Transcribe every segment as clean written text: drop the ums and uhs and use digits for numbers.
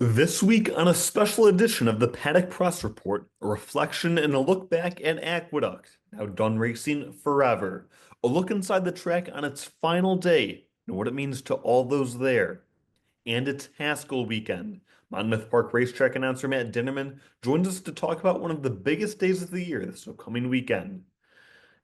This week on a special edition of the Paddock Press Report, a reflection and a look back at Aqueduct, now done racing forever. A look inside the track on its final day and what it means to all those there. And it's Haskell weekend. Monmouth Park Racetrack announcer Matt Dinerman joins us to talk about one of the biggest days of the year this upcoming weekend.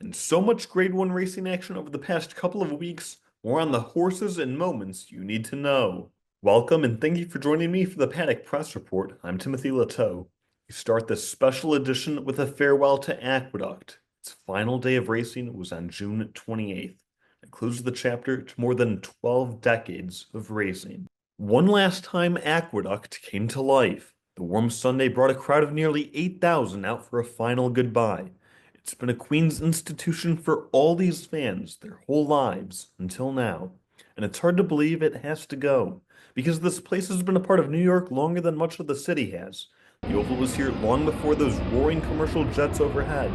And so much Grade 1 racing action over the past couple of weeks, more on the horses and moments you need to know. Welcome and thank you for joining me for the Paddock Press Report. I'm Timothy Lateau. We start this special edition with a farewell to Aqueduct. Its final day of racing was on June 28th. It closed the chapter to more than 12 decades of racing. One last time Aqueduct came to life. The warm Sunday brought a crowd of nearly 8,000 out for a final goodbye. It's been a Queen's institution for all these fans their whole lives until now, and it's hard to believe it has to go, because this place has been a part of New York longer than much of the city has. The Oval was here long before those roaring commercial jets overhead.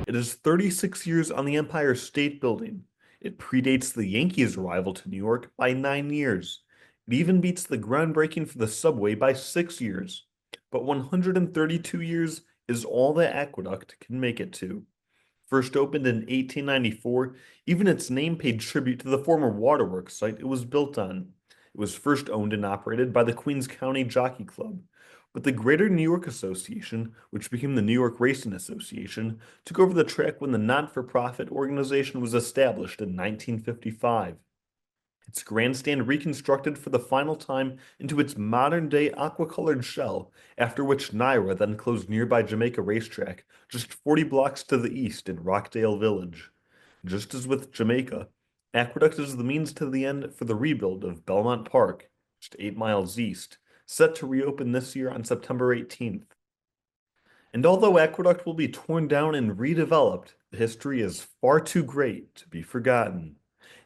It is 36 years on the Empire State Building. It predates the Yankees' arrival to New York by 9 years. It even beats the groundbreaking for the subway by 6 years. But 132 years is all that Aqueduct can make it to. First opened in 1894, even its name paid tribute to the former waterworks site it was built on. It was first owned and operated by the Queens County Jockey Club, but the Greater New York Association, which became the New York Racing Association, took over the track when the not-for-profit organization was established in 1955. Its grandstand reconstructed for the final time into its modern-day aqua-colored shell, after which Naira then closed nearby Jamaica Racetrack, just 40 blocks to the east in Rockdale Village. Just as with Jamaica, Aqueduct is the means to the end for the rebuild of Belmont Park, just 8 miles east, set to reopen this year on September 18th. And although Aqueduct will be torn down and redeveloped, the history is far too great to be forgotten.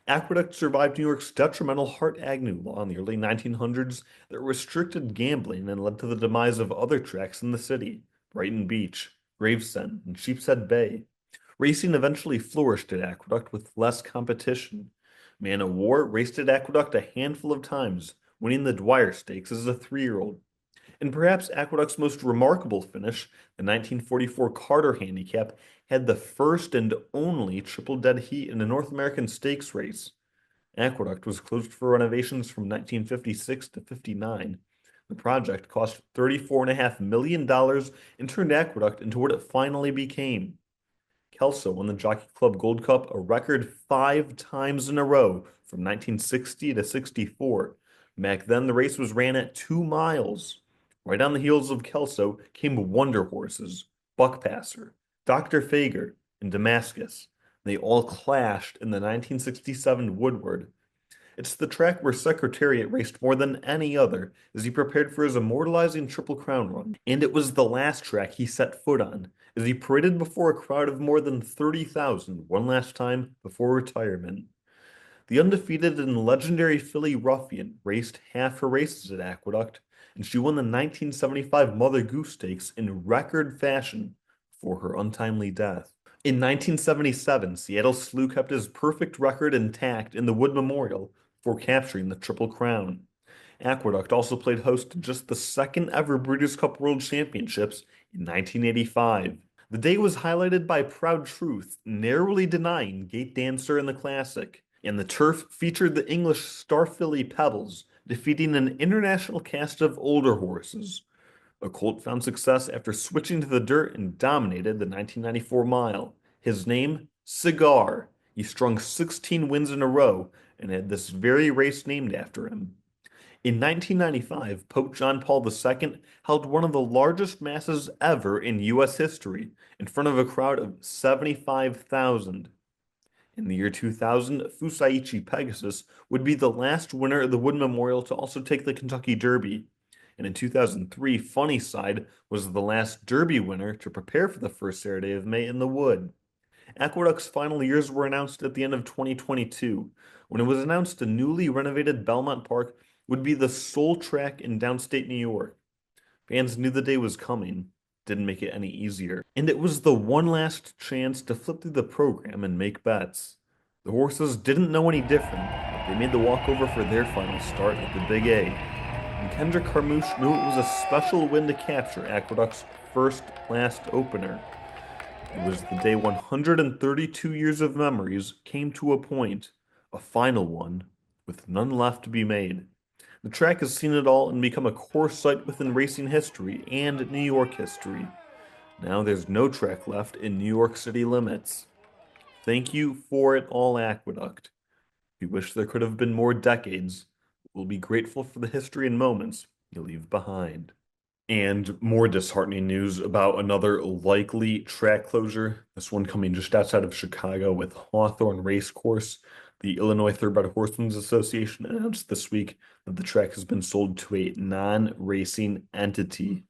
Aqueduct survived New York's detrimental Hart-Agnew law in the early 1900s that restricted gambling and led to the demise of other tracks in the city, Brighton Beach, Gravesend, and Sheepshead Bay. Racing eventually flourished at Aqueduct with less competition. Man o' War raced at Aqueduct a handful of times, winning the Dwyer Stakes as a 3-year-old. And perhaps Aqueduct's most remarkable finish, the 1944 Carter Handicap, had the first and only triple dead heat in a North American stakes race. Aqueduct was closed for renovations from 1956 to 59. The project cost $34.5 million and turned Aqueduct into what it finally became. Kelso won the Jockey Club Gold Cup a record 5 times in a row from 1960 to 64. Back then, the race was ran at 2 miles. Right on the heels of Kelso came Wonder Horses, Buckpasser, Dr. Fager, and Damascus. They all clashed in the 1967 Woodward. It's the track where Secretariat raced more than any other as he prepared for his immortalizing Triple Crown run. And it was the last track he set foot on as he paraded before a crowd of more than 30,000 one last time before retirement. The undefeated and legendary filly Ruffian raced half her races at Aqueduct, and she won the 1975 Mother Goose Stakes in record fashion for her untimely death. In 1977, Seattle Slew kept his perfect record intact in the Wood Memorial for capturing the Triple Crown. Aqueduct also played host to just the second ever Breeders' Cup World Championships in 1985. The day was highlighted by Proud Truth narrowly denying Gate Dancer in the Classic, and the turf featured the English star filly Pebbles, defeating an international cast of older horses. A colt found success after switching to the dirt and dominated the 1994 mile. His name? Cigar. He strung 16 wins in a row and had this very race named after him. In 1995, Pope John Paul II held one of the largest masses ever in U.S. history in front of a crowd of 75,000. In the year 2000, Fusaichi Pegasus would be the last winner of the Wood Memorial to also take the Kentucky Derby. And in 2003, Funnyside was the last Derby winner to prepare for the first Saturday of May in the Wood. Aqueduct's final years were announced at the end of 2022, when it was announced a newly renovated Belmont Park would be the sole track in downstate New York. Fans knew the day was coming, didn't make it any easier, and it was the one last chance to flip through the program and make bets. The horses didn't know any different, but they made the walkover for their final start at the Big A. And Kendrick Carmouche knew it was a special win to capture Aqueduct's first blast opener. It was the day 132 years of memories came to a point, a final one, with none left to be made. The track has seen it all and become a core site within racing history and New York history. Now there's no track left in New York City limits. Thank you for it all, Aqueduct. We wish there could have been more decades. We'll be grateful for the history and moments you leave behind. And more disheartening news about another likely track closure. This one coming just outside of Chicago with Hawthorne Racecourse. The Illinois Thoroughbred Horsemen's Association announced this week that the track has been sold to a non-racing entity.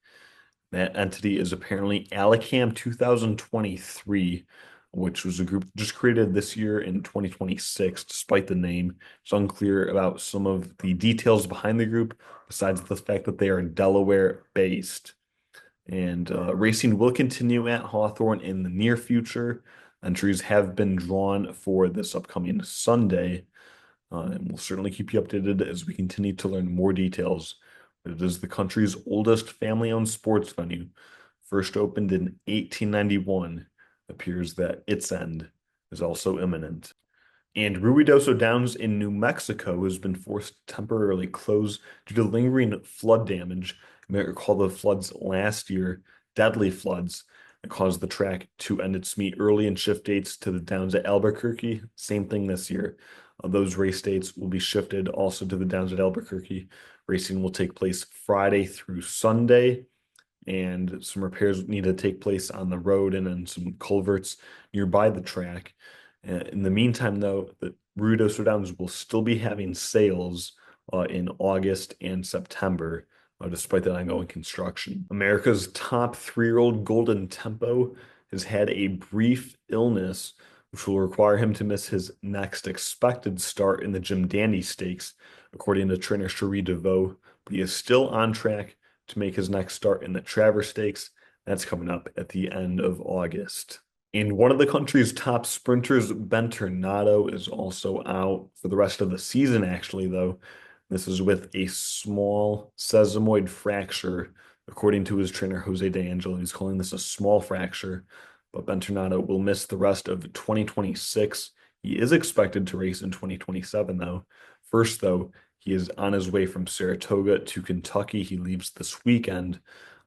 That entity is apparently Alicam 2023, which was a group just created this year in 2026, despite the name. It's unclear about some of the details behind the group, besides the fact that they are Delaware based. And racing will continue at Hawthorne in the near future. Entries have been drawn for this upcoming Sunday. And we'll certainly keep you updated as we continue to learn more details. It is the country's oldest family-owned sports venue. First opened in 1891. Appears that its end is also imminent. And Ruidoso Downs in New Mexico has been forced to temporarily close due to lingering flood damage. You might recall the floods last year, deadly floods, that caused the track to end its meet early and shift dates to the Downs at Albuquerque. Same thing this year. Those race dates will be shifted also to the Downs at Albuquerque. Racing will take place Friday through Sunday, and some repairs need to take place on the road and then some culverts nearby the track. In the meantime, though, the Ruidoso Downs will still be having sales in August and September, despite the ongoing construction. America's top 3-year-old Golden Tempo has had a brief illness, which will require him to miss his next expected start in the Jim Dandy Stakes, according to trainer Cherie DeVoe. But he is still on track to make his next start in the Travers Stakes. That's coming up at the end of August. And one of the country's top sprinters, Ben Tornado, is also out for the rest of the season, actually, though. This is with a small sesamoid fracture, according to his trainer, Jose D'Angelo. He's calling this a small fracture, but Ben Tornado will miss the rest of 2026. He is expected to race in 2027, though. First, though, he is on his way from Saratoga to Kentucky. He leaves this weekend.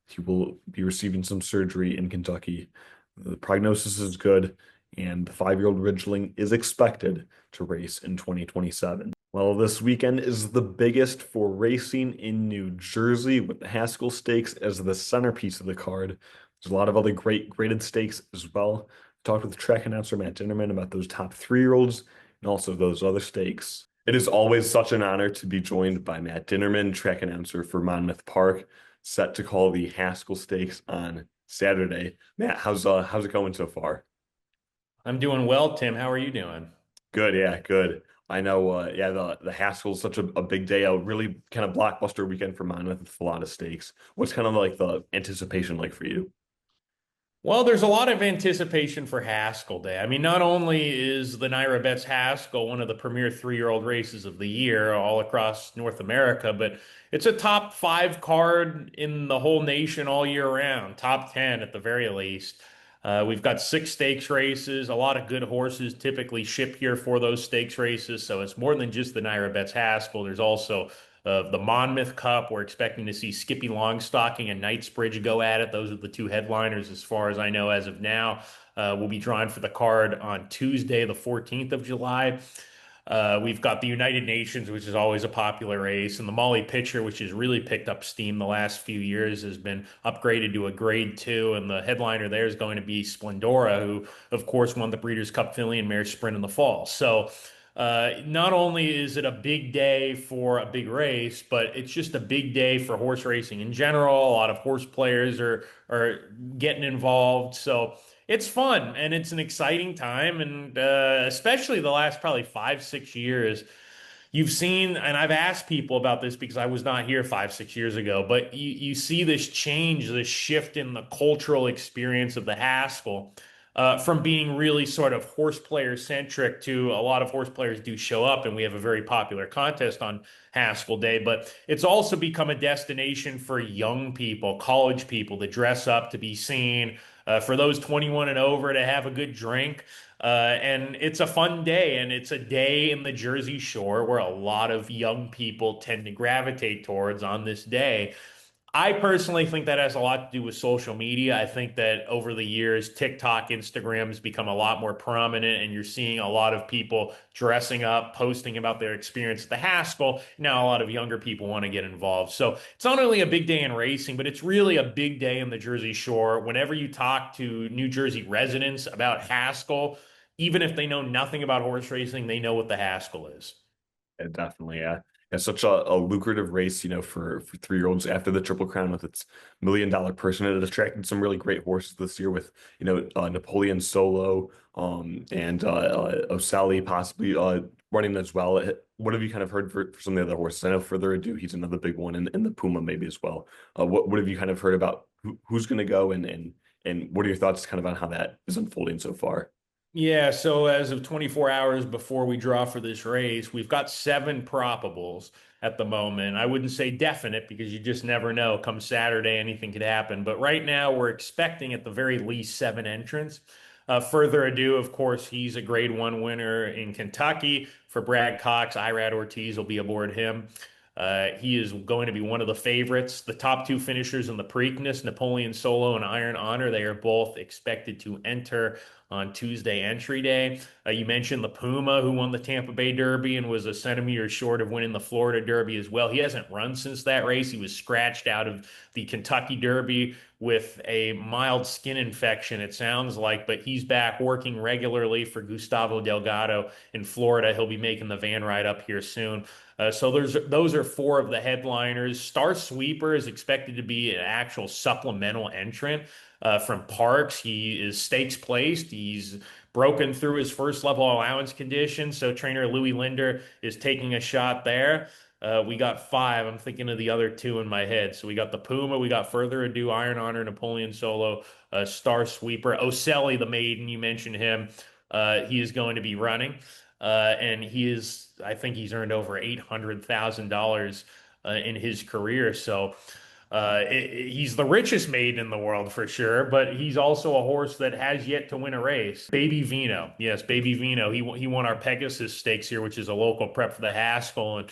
He will be receiving some surgery in Kentucky. The prognosis is good, and the 5-year-old Ridgeling is expected to race in 2027. Well, this weekend is the biggest for racing in New Jersey, with the Haskell Stakes as the centerpiece of the card. There's a lot of other great graded stakes as well. Talked with track announcer Matt Dinerman about those top 3-year-olds and also those other stakes. It is always such an honor to be joined by Matt Dinerman, track announcer for Monmouth Park, set to call the Haskell Stakes on Saturday. Matt, how's it going so far? I'm doing well, Tim. How are you doing? Good, yeah, good. I know, yeah, the Haskell's such a big day, a really kind of blockbuster weekend for Monmouth with a lot of stakes. What's kind of like the anticipation like for you? Well, there's a lot of anticipation for Haskell Day. I mean, not only is the Naira Bets Haskell one of the premier 3-year-old races of the year all across North America, but it's a top 5 card in the whole nation all year round, top 10 at the very least. We've got 6 stakes races. A lot of good horses typically ship here for those stakes races, so it's more than just the Naira Bets Haskell. There's also the Monmouth Cup. We're expecting to see Skippy Longstocking and Knightsbridge go at it. Those are the 2 headliners, as far as I know, as of now. We'll be drawing for the card on Tuesday, the 14th of July. We've got the United Nations, which is always a popular race, and the Molly Pitcher, which has really picked up steam the last few years, has been upgraded to a grade 2, and the headliner there is going to be Splendora, who, of course, won the Breeders' Cup Filly and Mare Sprint in the fall. So not only is it a big day for a big race, but it's just a big day for horse racing in general. A lot of horse players are getting involved, so it's fun and it's an exciting time. And especially the last probably 5, 6 years, you've seen, and I've asked people about this because I was not here 5, 6 years ago, but you see this change, this shift in the cultural experience of the Haskell. from being really sort of horse player centric to a lot of horse players do show up, and we have a very popular contest on Haskell Day. But it's also become a destination for young people, college people to dress up, to be seen, for those 21 and over to have a good drink. And it's a fun day, and it's a day in the Jersey Shore where a lot of young people tend to gravitate towards on this day. I personally think that has a lot to do with social media. I think that over the years, TikTok, Instagram has become a lot more prominent, and you're seeing a lot of people dressing up, posting about their experience at the Haskell. Now, a lot of younger people want to get involved. So it's not only a big day in racing, but it's really a big day in the Jersey Shore. Whenever you talk to New Jersey residents about Haskell, even if they know nothing about horse racing, they know what the Haskell is. Yeah, definitely, yeah. It's such a lucrative race, for 3-year-olds after the Triple Crown with its $1 million purse. And it attracted some really great horses this year with, Napoleon Solo, and O'Sally possibly running as well. What have you kind of heard for some of the other horses? I know Further Ado, he's another big one, and the Puma maybe as well. What have you kind of heard about who's going to go, and what are your thoughts kind of on how that is unfolding so far? Yeah, so as of 24 hours before we draw for this race, we've got seven probables at the moment. I wouldn't say definite because you just never know. Come Saturday, anything could happen. But right now, we're expecting at the very least seven entrants. Further ado, of course, he's a grade one winner in Kentucky. For Brad Cox, Irad Ortiz will be aboard him. He is going to be one of the favorites. The top two finishers in the Preakness, Napoleon Solo and Iron Honor, they are both expected to enter on Tuesday entry day. You mentioned the Puma, who won the Tampa Bay Derby and was a centimeter short of winning the Florida Derby as well. He hasn't run since that race. He was scratched out of the Kentucky Derby with a mild skin infection, it sounds like, but he's back working regularly for Gustavo Delgado in Florida. He'll be making the van ride up here soon. So those are four of the headliners. Star Sweeper is expected to be an actual supplemental entrant from Parks. He is stakes placed. He's broken through his first level allowance condition. So trainer Louis Linder is taking a shot there. We got five. I'm thinking of the other two in my head. So we got the Puma, we got Further Ado, Iron Honor, Napoleon Solo, Star Sweeper, Oselli, the maiden. You mentioned him. He is going to be running. And I think he's earned over $800,000 in his career. So he's the richest maiden in the world for sure, but he's also a horse that has yet to win a race. Baby Vino. Yes, Baby Vino. He won our Pegasus Stakes here, which is a local prep for the Haskell. And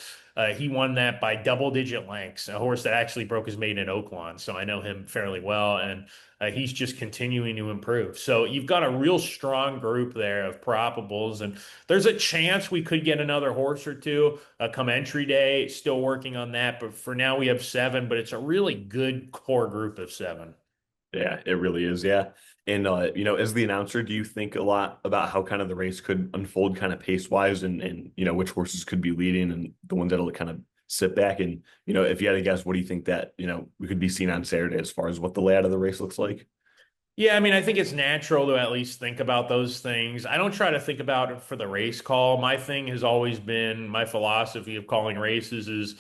he won that by double-digit lengths, a horse that actually broke his maiden at Oaklawn. So I know him fairly well. And he's just continuing to improve. So you've got a real strong group there of probables, and there's a chance we could get another horse or two come entry day. Still working on that, but for now we have seven. But it's a really good core group of seven. Yeah, it really is. Yeah. And as the announcer, do you think a lot about how kind of the race could unfold kind of pace wise and which horses could be leading and the ones that'll kind of sit back and if you had to guess, what do you think that, we could be seeing on Saturday as far as what the layout of the race looks like? Yeah, I mean, I think it's natural to at least think about those things. I don't try to think about it for the race call. My thing has always been my philosophy of calling races is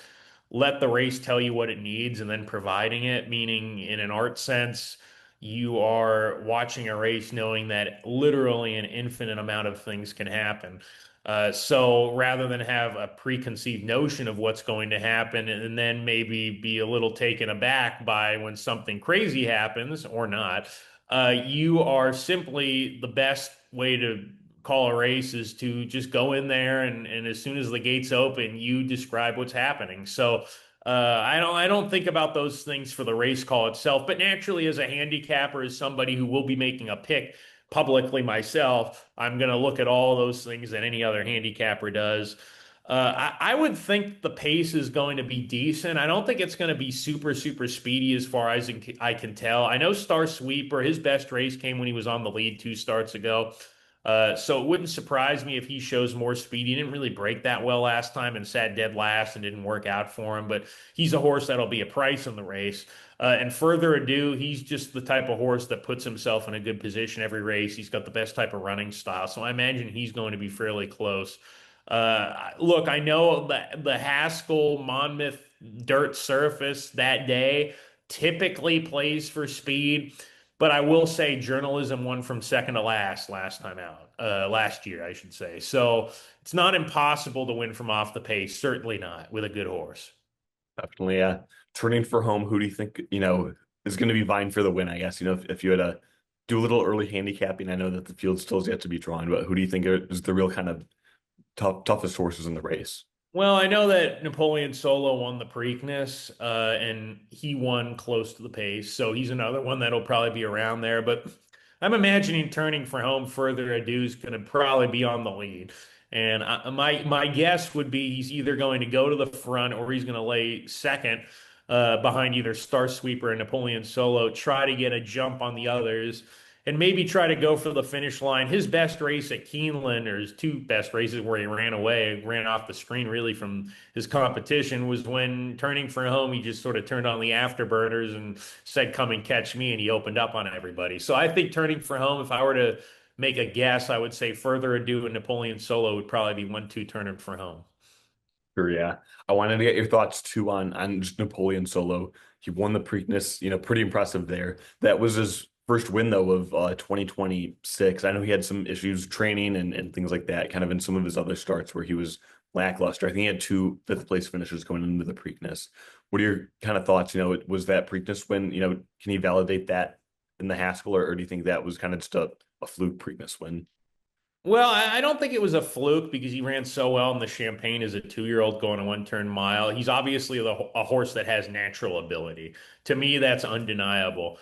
let the race tell you what it needs and then providing it, meaning in an art sense, you are watching a race knowing that literally an infinite amount of things can happen. So rather than have a preconceived notion of what's going to happen and then maybe be a little taken aback by when something crazy happens or not, you are simply the best way to call a race is to just go in there and as soon as the gates open, you describe what's happening. So I don't think about those things for the race call itself, but naturally as a handicapper, as somebody who will be making a pick publicly myself, I'm going to look at all those things that any other handicapper does. I would think the pace is going to be decent. I don't think it's going to be super, super speedy as far as I can tell. I know Star Sweeper, his best race came when he was on the lead two starts ago. So it wouldn't surprise me if he shows more speed. He didn't really break that well last time and sat dead last and didn't work out for him, but he's a horse that'll be a price in the race. And Further Ado, he's just the type of horse that puts himself in a good position every race. He's got the best type of running style. So I imagine he's going to be fairly close. Look, I know that the Haskell Monmouth dirt surface that day typically plays for speed. But I will say journalism won from second to last time out, last year, I should say. So it's not impossible to win from off the pace, certainly not with a good horse. Definitely, yeah. Turning for home, who do you think, is going to be vying for the win, I guess? If you had to do a little early handicapping, I know that the field still is yet to be drawn, but who do you think is the real kind of toughest horses in the race? Well, I know that Napoleon Solo won the Preakness, and he won close to the pace, so he's another one that'll probably be around there. But I'm imagining turning for home further ado is going to probably be on the lead, and my guess would be he's either going to go to the front or he's going to lay second behind either Star Sweeper and Napoleon Solo, try to get a jump on the others and maybe try to go for the finish line. His best race at Keeneland, or his two best races where he ran away, ran off the screen really from his competition, was when turning for home, he just sort of turned on the afterburners and said, "Come and catch me," and he opened up on everybody. So I think turning for home, if I were to make a guess, I would say Further Ado and Napoleon Solo would probably be 1-2 turning for home. Sure, yeah. I wanted to get your thoughts too on just Napoleon Solo. He won the Preakness, pretty impressive there. That was his first win though of 2026. I know he had some issues training and things like that, kind of in some of his other starts where he was lackluster. I think he had two fifth place finishes going into the Preakness. What are your kind of thoughts? Was that Preakness win, can he validate that in the Haskell, or do you think that was kind of just a fluke Preakness win? Well, I don't think it was a fluke because he ran so well in the Champagne as a 2-year-old going a 1-turn mile. He's obviously a horse that has natural ability. To me, that's undeniable.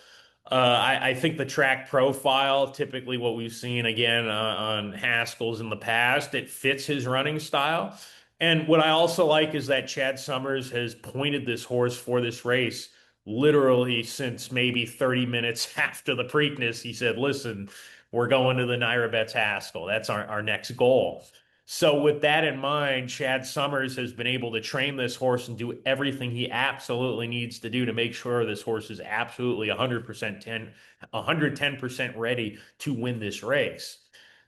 I think the track profile, typically what we've seen again on Haskell's in the past, it fits his running style. And what I also like is that Chad Summers has pointed this horse for this race literally since maybe 30 minutes after the Preakness. He said, "Listen, we're going to the Naira Bets Haskell. That's our next goal." So, with that in mind, Chad Summers has been able to train this horse and do everything he absolutely needs to do to make sure this horse is absolutely 110% ready to win this race.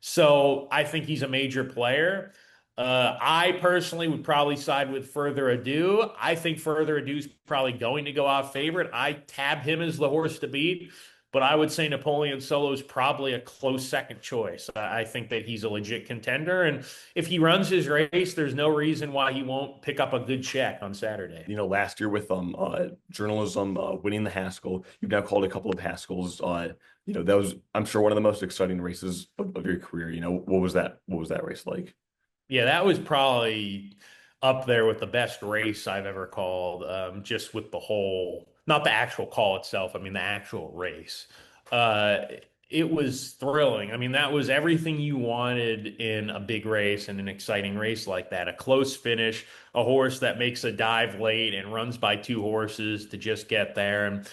So, I think he's a major player. I personally would probably side with Further Ado. I think Further Ado is probably going to go off favorite. I tab him as the horse to beat, but I would say Napoleon Solo is probably a close second choice. I think that he's a legit contender, and if he runs his race, there's no reason why he won't pick up a good check on Saturday. Last year with journalism winning the Haskell, you've now called a couple of Haskells. That was, I'm sure, one of the most exciting races of your career. What was that race like? Yeah, that was probably up there with the best race I've ever called. Just with the whole, not the actual call itself, I mean the actual race. Uh, it was thrilling. I mean, that was everything you wanted in a big race and an exciting race like that. A close finish, a horse that makes a dive late and runs by two horses to just get there. And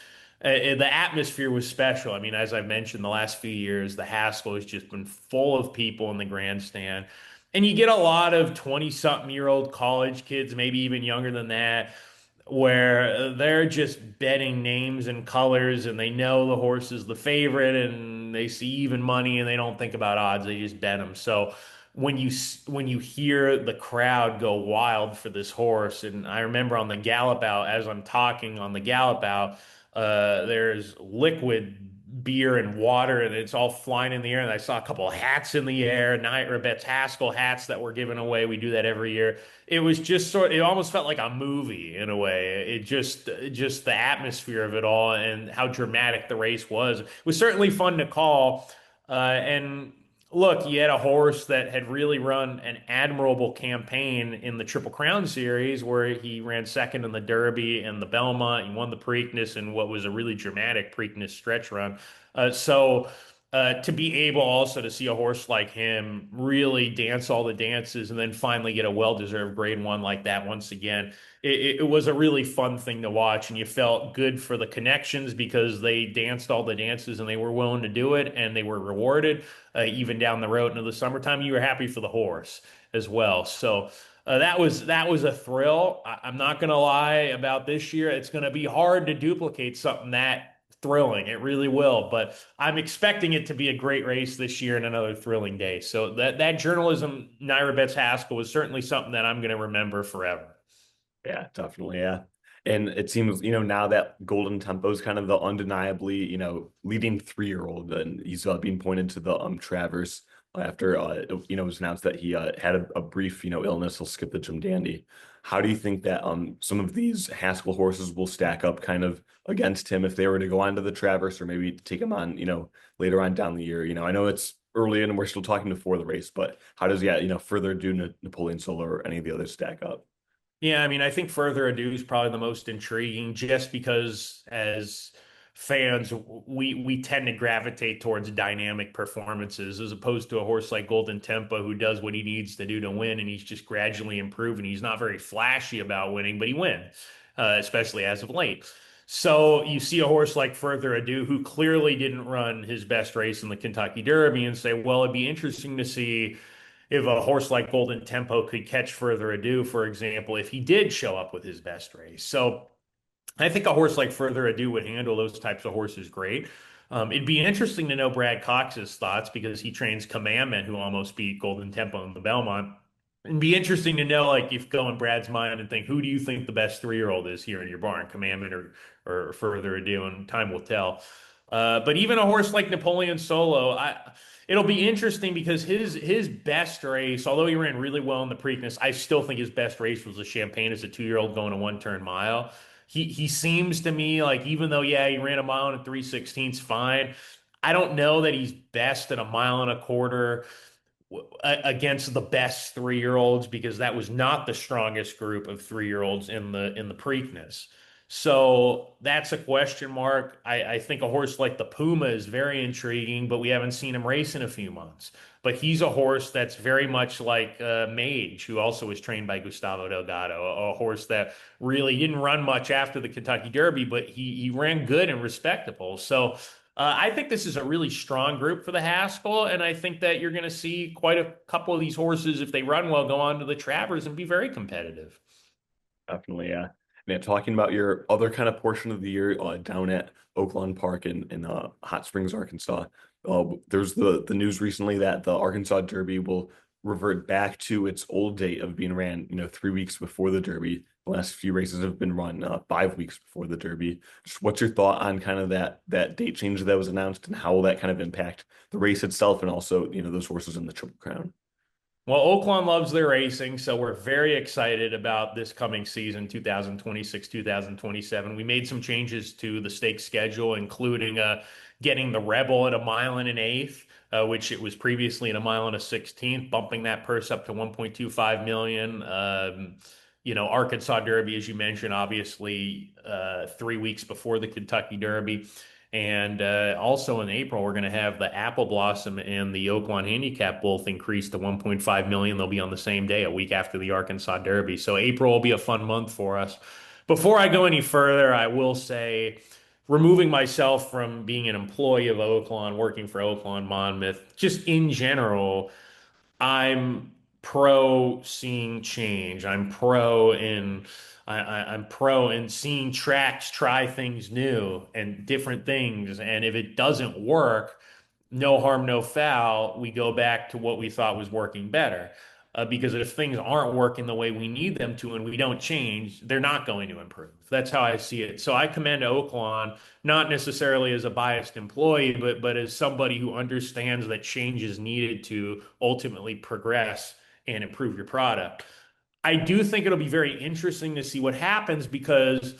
the atmosphere was special. I mean, as I've mentioned, the last few years, the Haskell has just been full of people in the grandstand. And you get a lot of 20-something-year-old college kids, maybe even younger than that, where they're just betting names and colors and they know the horse is the favorite and they see even money and they don't think about odds, they just bet them. So when you hear the crowd go wild for this horse, and I remember on the gallop out, as I'm talking on the gallop out, there's liquid beer and water, and it's all flying in the air. And I saw a couple of hats in the air, Naira Bets Haskell hats that were given away. We do that every year. It was just it almost felt like a movie in a way. It just the atmosphere of it all and how dramatic the race was. It was certainly fun to call. And look, he had a horse that had really run an admirable campaign in the Triple Crown Series, where he ran second in the Derby and the Belmont. He won the Preakness in what was a really dramatic Preakness stretch run. To be able also to see a horse like him really dance all the dances and then finally get a well-deserved grade one like that once again, it was a really fun thing to watch, and you felt good for the connections because they danced all the dances and they were willing to do it and they were rewarded even down the road into the summertime. You were happy for the horse as well. So that was a thrill. I'm not going to lie about this year. It's going to be hard to duplicate something that thrilling. It really will. But I'm expecting it to be a great race this year and another thrilling day. So that journalism, Naira Bets Haskell, was certainly something that I'm going to remember forever. Yeah, definitely. Yeah. And it seems, now that Golden Tempo is kind of the undeniably, leading 3-year-old, and he's being pointed to the Travers after it was announced that he had a brief, illness. He'll skip the Jim Dandy. How do you think that some of these Haskell horses will stack up kind of against him if they were to go on to the Travers or maybe take him on, later on down the year? I know it's early and we're still talking before the race, but how does, yeah, further ado Napoleon Solo or any of the others stack up? Yeah, I mean, I think Further Ado is probably the most intriguing just because as fans, we tend to gravitate towards dynamic performances as opposed to a horse like Golden Tempo who does what he needs to do to win and he's just gradually improving. He's not very flashy about winning, but he wins, especially as of late. So you see a horse like Further Ado who clearly didn't run his best race in the Kentucky Derby and say, well, it'd be interesting to see if a horse like Golden Tempo could catch Further Ado, for example, if he did show up with his best race. So I think a horse like Further Ado would handle those types of horses great. It'd be interesting to know Brad Cox's thoughts because he trains Commandment, who almost beat Golden Tempo in the Belmont. It'd be interesting to know, like, if go in Brad's mind and think, who do you think the best 3-year-old is here in your barn, Commandment or Further Ado, and time will tell. But even a horse like Napoleon Solo, it'll be interesting because his best race, although he ran really well in the Preakness, I still think his best race was the Champagne as a 2-year-old going a 1-turn mile. He seems to me like even though yeah he ran a mile and 3/16 fine, I don't know that he's best at a mile and a quarter against the best 3-year-olds because that was not the strongest group of 3-year-olds in the Preakness. So that's a question mark. I think a horse like the Puma is very intriguing, but we haven't seen him race in a few months. But he's a horse that's very much like Mage, who also was trained by Gustavo Delgado, a horse that really didn't run much after the Kentucky Derby, but he ran good and respectable. So I think this is a really strong group for the Haskell, and I think that you're going to see quite a couple of these horses, if they run well, go on to the Travers and be very competitive. Definitely, yeah. Man, talking about your other kind of portion of the year down at Oaklawn Park in Hot Springs, Arkansas. There's the news recently that the Arkansas Derby will revert back to its old date of being ran, 3 weeks before the Derby. The last few races have been run 5 weeks before the Derby. Just what's your thought on kind of that date change that was announced and how will that kind of impact the race itself and also, those horses in the Triple Crown? Well, Oaklawn loves their racing, so we're very excited about this coming season, 2026, 2027. We made some changes to the stake schedule, including getting the Rebel at a mile and an eighth, which it was previously at a mile and a 16th, bumping that purse up to 1.25 million. Arkansas Derby, as you mentioned, obviously 3 weeks before the Kentucky Derby. And also in April, we're going to have the Apple Blossom and the Oaklawn Handicap both increase to 1.5 million. They'll be on the same day, a week after the Arkansas Derby. So April will be a fun month for us. Before I go any further, I will say, removing myself from being an employee of Oaklawn, working for Oaklawn Monmouth, just in general, I'm pro seeing change. I'm pro in seeing tracks try things new and different things. And if it doesn't work, no harm, no foul. We go back to what we thought was working better. Because if things aren't working the way we need them to and we don't change, they're not going to improve. That's how I see it. So I commend Oaklawn, not necessarily as a biased employee, but as somebody who understands that change is needed to ultimately progress and improve your product. I do think it'll be very interesting to see what happens because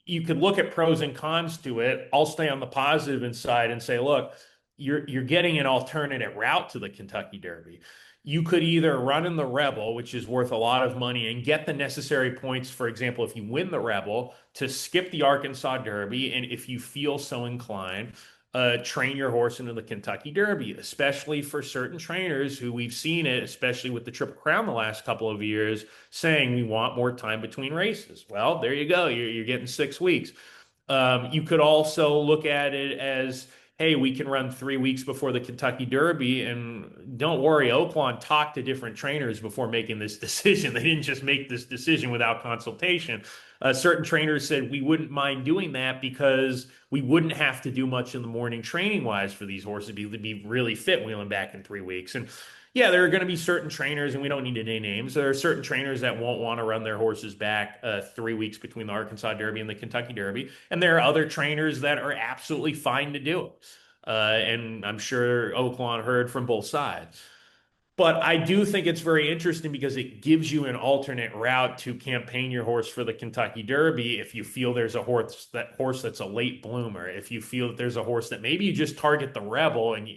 you could look at pros and cons to it. I'll stay on the positive side and say, look, you're getting an alternate route to the Kentucky Derby. You could either run in the Rebel, which is worth a lot of money, and get the necessary points, for example, if you win the Rebel, to skip the Arkansas Derby, and if you feel so inclined, train your horse into the Kentucky Derby, especially for certain trainers who we've seen it, especially with the Triple Crown the last couple of years, saying we want more time between races. Well, there you go. You're getting 6 weeks. You could also look at it as, hey, we can run 3 weeks before the Kentucky Derby. And don't worry, Oaklawn talked to different trainers before making this decision. They didn't just make this decision without consultation. Certain trainers said we wouldn't mind doing that because we wouldn't have to do much in the morning training wise for these horses to be really fit wheeling back in 3 weeks. And Yeah, there are going to be certain trainers, and we don't need to name names. There are certain trainers that won't want to run their horses back 3 weeks between the Arkansas Derby and the Kentucky Derby, and there are other trainers that are absolutely fine to do it. And I'm sure Oaklawn heard from both sides. But I do think it's very interesting because it gives you an alternate route to campaign your horse for the Kentucky Derby if you feel there's a horse that's a late bloomer. If you feel that there's a horse that maybe you just target the Rebel and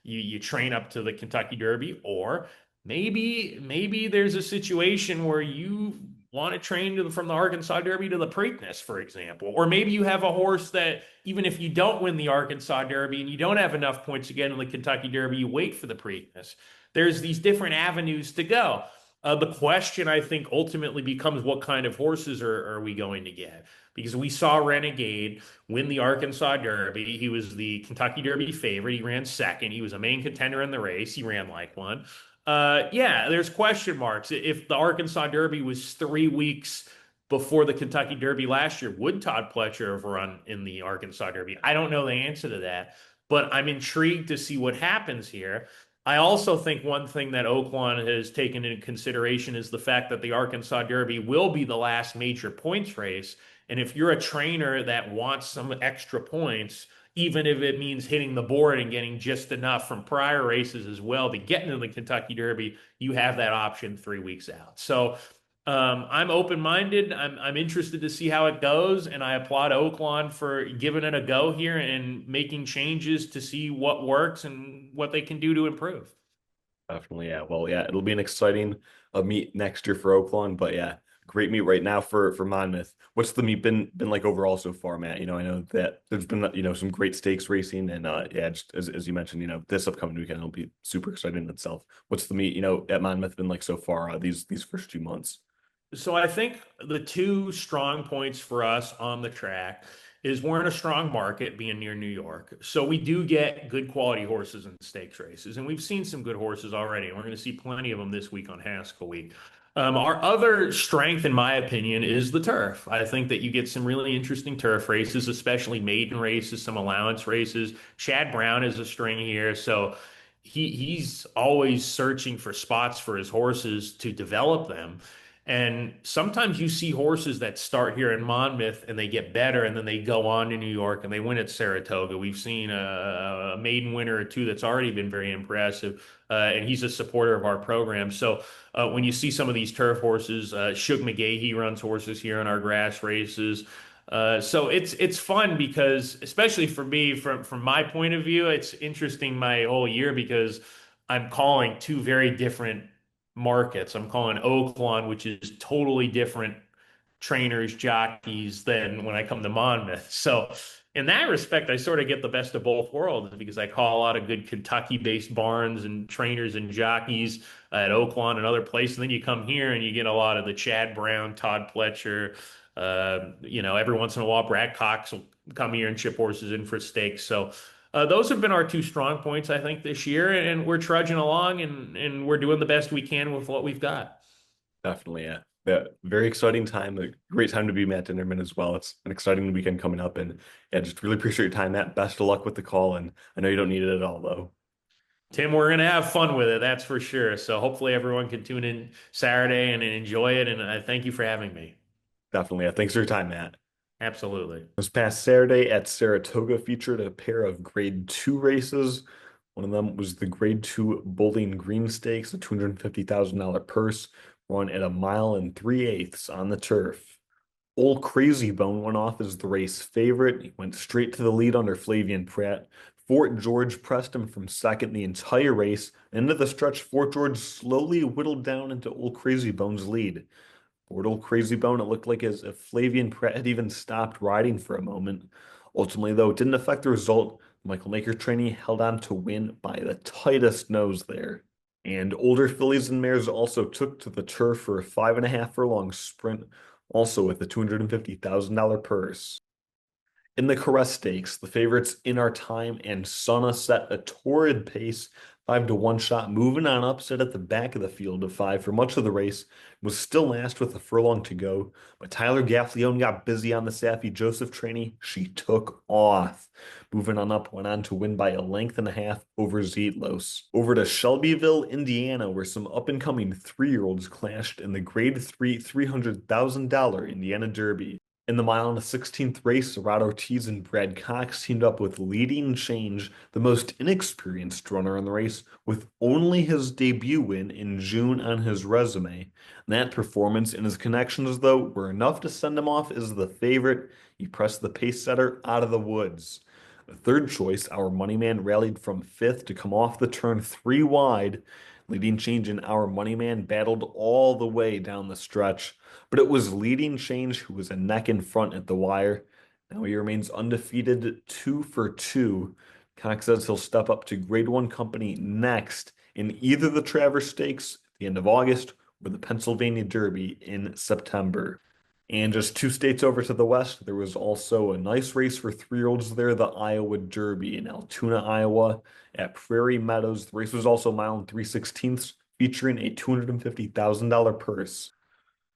you train up to the Kentucky Derby, or maybe there's a situation where you want to train from the Arkansas Derby to the Preakness, for example. Or maybe you have a horse that even if you don't win the Arkansas Derby and you don't have enough points to get in the Kentucky Derby, you wait for the Preakness. There's these different avenues to go. The question, I think, ultimately becomes what kind of horses are we going to get? Because we saw Renegade win the Arkansas Derby. He was the Kentucky Derby favorite. He ran second. He was a main contender in the race. He ran like one. Yeah, there's question marks. If the Arkansas Derby was 3 weeks before the Kentucky Derby last year, would Todd Pletcher have run in the Arkansas Derby? I don't know the answer to that, but I'm intrigued to see what happens here. I also think one thing that Oaklawn has taken into consideration is the fact that the Arkansas Derby will be the last major points race. And if you're a trainer that wants some extra points, even if it means hitting the board and getting just enough from prior races as well to get into the Kentucky Derby, you have that option 3 weeks out. So I'm open-minded. I'm interested to see how it goes, and I applaud Oaklawn for giving it a go here and making changes to see what works and what they can do to improve. Definitely, yeah. Well, yeah, it'll be an exciting meet next year for Oaklawn, but yeah, great meet right now for Monmouth. What's the meet been like overall so far, Matt? I know that there's been some great stakes racing, and yeah, just as you mentioned, this upcoming weekend will be super exciting in itself. What's the meet at Monmouth been like so far these first 2 months? So I think the two strong points for us on the track is we're in a strong market being near New York. So we do get good quality horses in stakes races, and we've seen some good horses already, and we're going to see plenty of them this week on Haskell Week. Our other strength, in my opinion, is the turf. I think that you get some really interesting turf races, especially maiden races, some allowance races. Chad Brown is a string here, so he's always searching for spots for his horses to develop them. And sometimes you see horses that start here in Monmouth and they get better and then they go on to New York and they win at Saratoga. We've seen a maiden winner or two that's already been very impressive. And he's a supporter of our program. So when you see some of these turf horses, Shug McGahee runs horses here in our grass races. So it's fun because, especially for me, from my point of view, it's interesting my whole year because I'm calling two very different markets. I'm calling Oaklawn, which is totally different trainers, jockeys than when I come to Monmouth. So in that respect, I sort of get the best of both worlds because I call a lot of good Kentucky-based barns and trainers and jockeys at Oaklawn and other places. And then you come here and you get a lot of the Chad Brown, Todd Pletcher. Every once in a while, Brad Cox will come here and chip horses in for stakes. So those have been our two strong points, I think, this year, and we're trudging along and we're doing the best we can with what we've got. Definitely, yeah. Yeah, very exciting time. A great time to be Matt Dinerman as well. It's an exciting weekend coming up, and yeah, just really appreciate your time, Matt. Best of luck with the call, and I know you don't need it at all, though. Tim, we're going to have fun with it, that's for sure. So hopefully everyone can tune in Saturday and enjoy it. And I thank you for having me. Definitely, yeah. Thanks for your time, Matt. Absolutely. This past Saturday at Saratoga featured a pair of Grade 2 races. One of them was the Grade 2 Bowling Green Stakes, a $250,000 purse, run at 1 3/8 miles on the turf. Old Crazy Bone went off as the race favorite. He went straight to the lead under Flavian Pratt. Fort George pressed him from second the entire race. Into the stretch, Fort George slowly whittled down into Old Crazy Bone's lead. Fort Old Crazy Bone, it looked like as if Flavian Pratt had even stopped riding for a moment. Ultimately, though, it didn't affect the result. Michael Naker trainee held on to win by the tightest nose there. And older fillies and mares also took to the turf for a 5.5 furlong sprint, also with a $250,000 purse. In the Caress Stakes, the favorites In Our Time and Sunna set a torrid pace, 5-1 shot, moving on upset at the back of the field of five for much of the race, was still last with a furlong to go. But Tyler Gaffalione got busy on the Saffie Joseph trainee. She took off. Moving on up, went on to win by a length and a half over Zietlos. Over to Shelbyville, Indiana, where some up-and-coming 3-year-olds clashed in the Grade 3 $300,000 Indiana Derby. In the mile and a 16th race, Rod Ortiz and Brad Cox teamed up with Leading Change, the most inexperienced runner in the race, with only his debut win in June on his resume. That performance and his connections, though, were enough to send him off as the favorite. He pressed the pace setter out of the woods. The third choice, our money man rallied from fifth to come off the turn 3 wide. Leading Change and our money man battled all the way down the stretch, but it was Leading Change who was a neck in front at the wire. Now he remains undefeated 2 for 2. Cox says he'll step up to Grade 1 company next in either the Travers Stakes at the end of August or the Pennsylvania Derby in September. And just 2 states over to the west, there was also a nice race for 3-year-olds there, the Iowa Derby in Altoona, Iowa at Prairie Meadows. The race was also a mile and 3/16, featuring a $250,000 purse.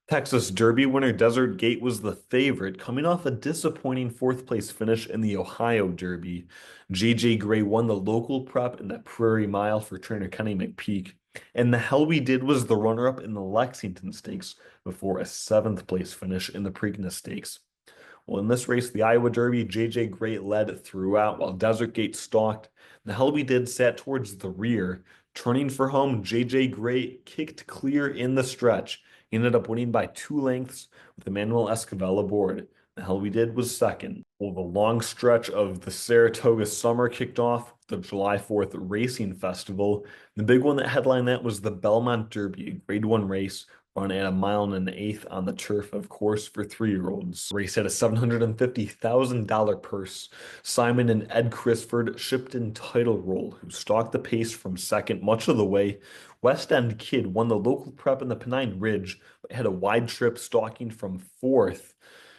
Texas Derby winner Desert Gate was the favorite, coming off a disappointing fourth place finish in the Ohio Derby. JJ Gray won the local prep in the Prairie Mile for trainer Kenny McPeak. And the Hell We Did was the runner-up in the Lexington Stakes before a seventh place finish in the Preakness Stakes. Well, in this race, the Iowa Derby, JJ Gray led throughout while Desert Gate stalked. The Hell We Did sat towards the rear. Turning for home, JJ Gray kicked clear in the stretch. He ended up winning by 2 lengths with Emmanuel Esquivel aboard. The Hell We Did was second. Well, the long stretch of the Saratoga summer kicked off the July 4th Racing Festival. The big one that headlined that was the Belmont Derby, a Grade 1 race run at a mile and an eighth on the turf, of course, for 3-year-olds. The race had a $750,000 purse. Simon and Ed Crisford shipped in Title Roll, who stalked the pace from second much of the way. West End Kid won the local prep in the Pennine Ridge, but had a wide trip stalking from fourth.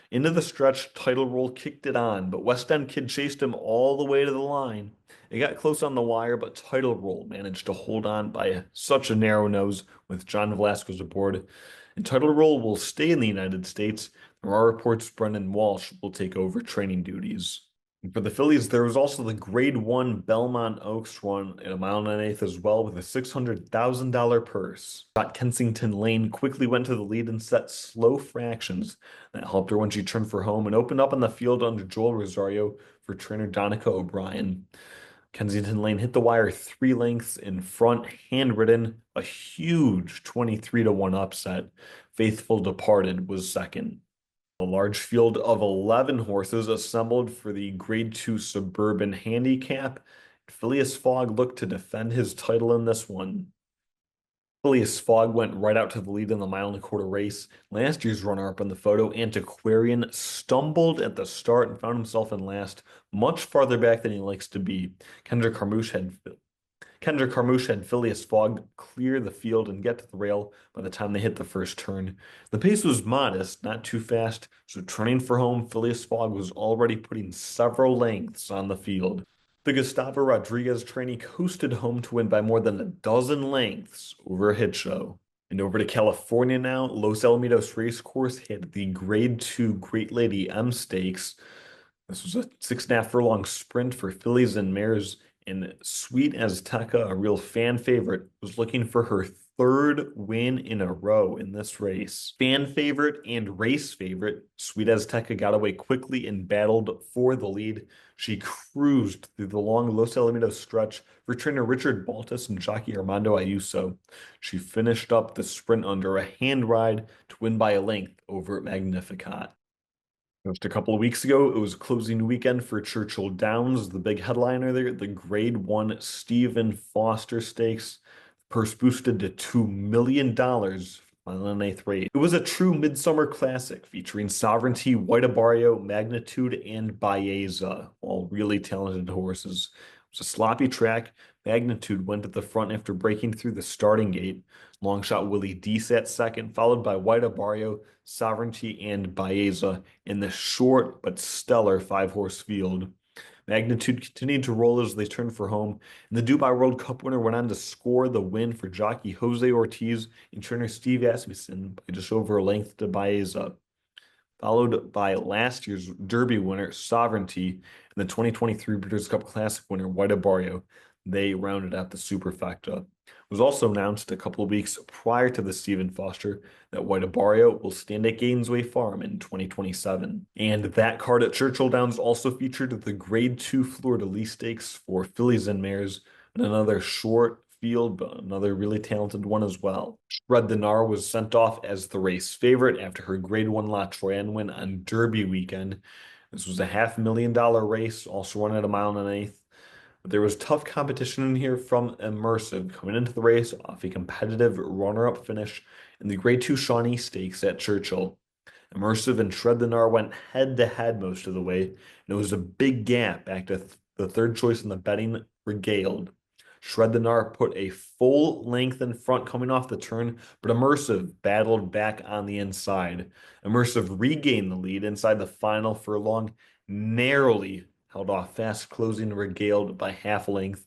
Into the stretch, Title Roll kicked it on, but West End Kid chased him all the way to the line. It got close on the wire, but Title Roll managed to hold on by such a narrow nose with John Velasquez aboard. And Title Roll will stay in the United States. There are reports Brendan Walsh will take over training duties. And for the fillies, there was also the Grade 1 Belmont Oaks run at a mile and an eighth as well with a $600,000 purse. Kensington Lane quickly went to the lead and set slow fractions. That helped her when she turned for home and opened up on the field under Joel Rosario for trainer Donica O'Brien. Kensington Lane hit the wire 3 lengths in front, handwritten, a huge 23-1 upset. Faithful Departed was second. A large field of 11 horses assembled for the Grade 2 Suburban Handicap. Phileas Fogg looked to defend his title in this one. Phileas Fogg went right out to the lead in the mile-and-a-quarter race. Last year's runner-up in the photo, Antiquarian, stumbled at the start and found himself in last, much farther back than he likes to be. Kendrick Carmouche had Phileas Fogg clear the field and get to the rail by the time they hit the first turn. The pace was modest, not too fast, so turning for home, Phileas Fogg was already putting several lengths on the field. The Gustavo Rodriguez trainee coasted home to win by more than a dozen lengths over a hit show. And over to California now, Los Alamitos Racecourse had the Grade 2 Great Lady M Stakes. This was a 6.5 furlong sprint for fillies and mares, and Sweet Azteca, a real fan favorite, was looking for her third win in a row in this race. Fan favorite and race favorite, Sweet Azteca got away quickly and battled for the lead. She cruised through the long Los Alamitos stretch for trainer Richard Baltus and jockey Armando Ayuso. She finished up the sprint under a hand ride to win by a length over Magnificat. Just a couple of weeks ago, it was closing weekend for Churchill Downs, the big headliner there, the Grade 1 Stephen Foster Stakes. Purse boosted to $2 million on an eighth race. It was a true midsummer classic featuring Sovereignty, White Abarrio, Magnitude, and Baeza, all really talented horses. It was a sloppy track. Magnitude went at the front after breaking through the starting gate. Longshot Willie D sat second, followed by White Abarrio, Sovereignty, and Baeza in the short but stellar 5-horse field. Magnitude continued to roll as they turned for home, and the Dubai World Cup winner went on to score the win for jockey Jose Ortiz and trainer Steve Asmussen by just over a length to Baeza, followed by last year's Derby winner Sovereignty and the 2023 Breeders' Cup Classic winner White Barrio. They rounded out the superfecta. It was also announced a couple of weeks prior to the Stephen Foster that White Barrio will stand at Gainesway Farm in 2027. And that card at Churchill Downs also featured the Grade 2 Fleur-de-Lis Stakes for fillies and mares, and another short field, but another really talented one as well. Shred Dinar was sent off as the race favorite after her Grade 1 La Troyenne win on Derby weekend. This was a $500,000 race, also run at a mile and an eighth. But there was tough competition in here from Immersive coming into the race off a competitive runner-up finish in the Grade 2 Shawnee Stakes at Churchill. Immersive and Shred Dinar went head-to-head most of the way, and it was a big gap back to the third choice in the betting Regaled. Shred Dinar put a full length in front coming off the turn, but Immersive battled back on the inside. Immersive regained the lead inside the final furlong, narrowly held off fast closing Regaled by half a length.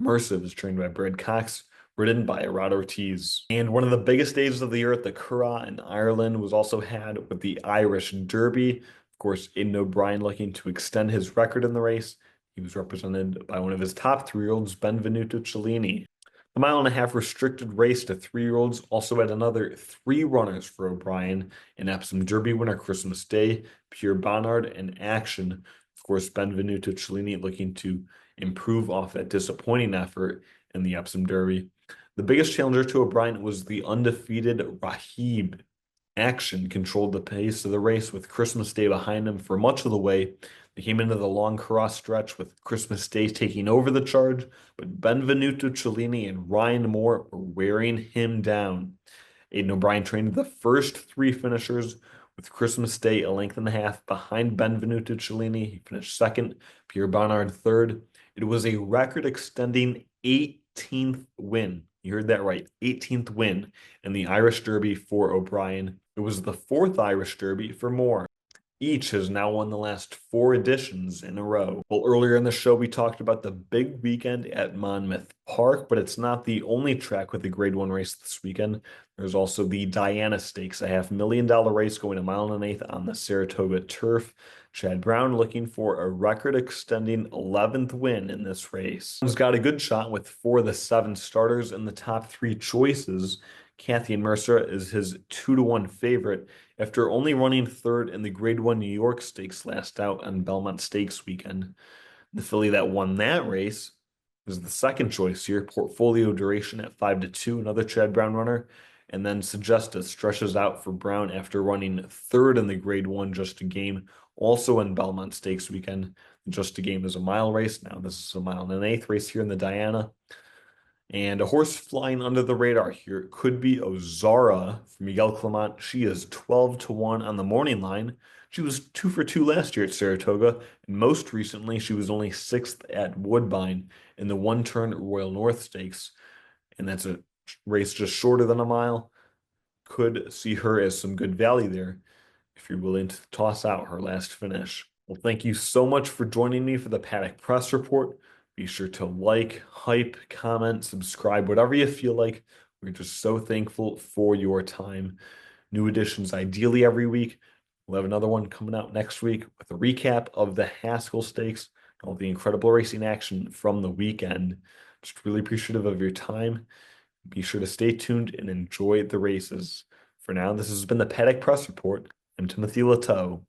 Immersive is trained by Brad Cox, ridden by Rod Ortiz. And one of the biggest days of the year at the Curragh in Ireland was also had with the Irish Derby. Of course, Aidan O'Brien looking to extend his record in the race. He was represented by one of his top 3-year-olds, Benvenuto Cellini. The mile-and-a-half restricted race to 3-year-olds also had another 3 runners for O'Brien, an Epsom Derby winner Christmas Day, Pierre Bonnard, and Action. Of course, Benvenuto Cellini looking to improve off that disappointing effort in the Epsom Derby. The biggest challenger to O'Brien was the undefeated Rahib. Action controlled the pace of the race with Christmas Day behind him for much of the way. They came into the long cross stretch with Christmas Day taking over the charge, but Benvenuto Cellini and Ryan Moore were wearing him down. Aidan O'Brien trained the first 3 finishers with Christmas Day a length and a half behind Benvenuto Cellini. He finished second, Pierre Bonnard third. It was a record-extending 18th win. You heard that right, 18th win in the Irish Derby for O'Brien. It was the 4th Irish Derby for Moore. Each has now won the last 4 editions in a row. Well, earlier in the show, we talked about the big weekend at Monmouth Park, but it's not the only track with a Grade 1 race this weekend. There's also the Diana Stakes, a $500,000 race going a mile and an eighth on the Saratoga turf. Chad Brown looking for a record-extending 11th win in this race. He's got a good shot with 4 of the 7 starters in the top 3 choices. Kathy Mercer is his 2-to-1 favorite after only running third in the Grade 1 New York Stakes last out on Belmont Stakes weekend. The filly that won that race was the second choice here, Portfolio Duration at 5-2, another Chad Brown runner. And then Suggested stretches out for Brown after running third in the Grade 1 Just a Game, also in Belmont Stakes weekend. Just a Game is a mile race. Now this is a mile and an eighth race here in the Diana. And a horse flying under the radar here could be Ozara from Miguel Clement. She is 12-1 on the morning line. She was 2 for 2 last year at Saratoga, and most recently she was only 6th at Woodbine in the one-turn Royal North Stakes, and that's a race just shorter than a mile. Could see her as some good value there if you're willing to toss out her last finish. Well, thank you so much for joining me for the Paddock Press Report. Be sure to like, hype, comment, subscribe, whatever you feel like. We're just so thankful for your time. New editions ideally every week. We'll have another one coming out next week with a recap of the Haskell Stakes, all the incredible racing action from the weekend. Just really appreciative of your time. Be sure to stay tuned and enjoy the races. For now, this has been the Paddock Press Report. I'm Timothy Lateau.